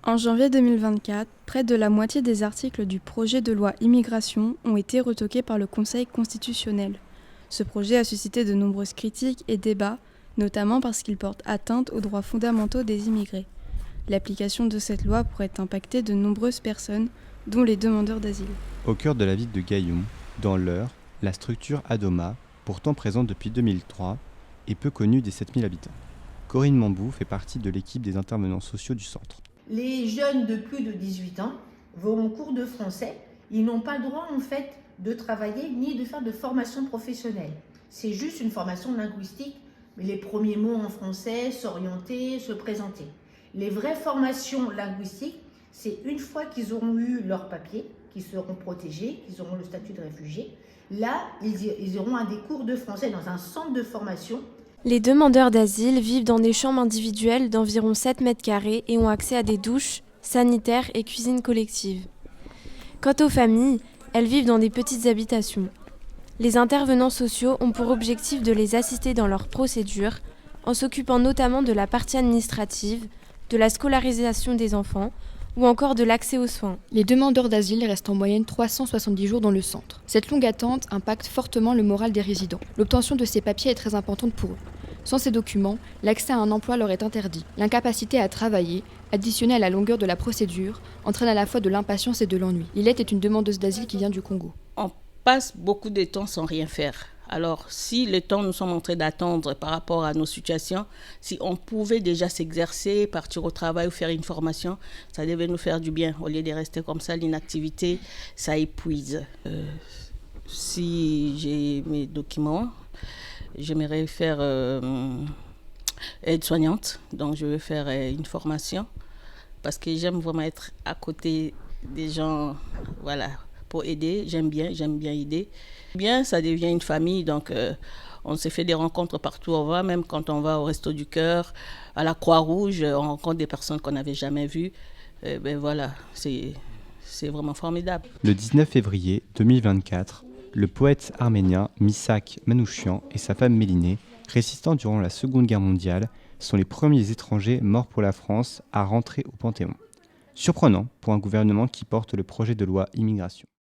En janvier 2024, près de la moitié des articles du projet de loi immigration ont été retoqués par le Conseil constitutionnel. Ce projet a suscité de nombreuses critiques et débats, notamment parce qu'il porte atteinte aux droits fondamentaux des immigrés. L'application de cette loi pourrait impacter de nombreuses personnes, dont les demandeurs d'asile. Au cœur de la ville de Gaillon, dans l'Eure, la structure Adoma, pourtant présente depuis 2003, est peu connue des 7000 habitants. Corinne Mambou fait partie de l'équipe des intervenants sociaux du centre. Les jeunes de plus de 18 ans vont en cours de français. Ils n'ont pas le droit en fait de travailler ni de faire de formation professionnelle. C'est juste une formation linguistique, mais les premiers mots en français, s'orienter, se présenter. Les vraies formations linguistiques, c'est une fois qu'ils auront eu leur papier, qu'ils seront protégés, qu'ils auront le statut de réfugié. Là, ils auront des cours de français dans un centre de formation. Les demandeurs d'asile vivent dans des chambres individuelles d'environ 7 mètres carrés et ont accès à des douches, sanitaires et cuisine collective. Quant aux familles, elles vivent dans des petites habitations. Les intervenants sociaux ont pour objectif de les assister dans leurs procédures, en s'occupant notamment de la partie administrative, de la scolarisation des enfants, ou encore de l'accès aux soins. Les demandeurs d'asile restent en moyenne 370 jours dans le centre. Cette longue attente impacte fortement le moral des résidents. L'obtention de ces papiers est très importante pour eux. Sans ces documents, l'accès à un emploi leur est interdit. L'incapacité à travailler, additionnée à la longueur de la procédure, entraîne à la fois de l'impatience et de l'ennui. Lilette est une demandeuse d'asile qui vient du Congo. On passe beaucoup de temps sans rien faire. Alors, si le temps nous sommes en train d'attendre par rapport à nos situations, si on pouvait déjà s'exercer, partir au travail ou faire une formation, ça devait nous faire du bien. Au lieu de rester comme ça, l'inactivité, ça épuise. Si j'ai mes documents, j'aimerais faire aide-soignante. Donc, je vais faire une formation parce que j'aime vraiment être à côté des gens, voilà, pour aider. J'aime bien aider. Bien, ça devient une famille, donc on s'est fait des rencontres partout où on va, même quand on va au Resto du Cœur, à la Croix-Rouge, on rencontre des personnes qu'on n'avait jamais vues. Ben voilà, c'est vraiment formidable. Le 19 février 2024, le poète arménien Misak Manouchian et sa femme Mélinée, résistant durant la Seconde Guerre mondiale, sont les premiers étrangers morts pour la France à rentrer au Panthéon. Surprenant pour un gouvernement qui porte le projet de loi immigration.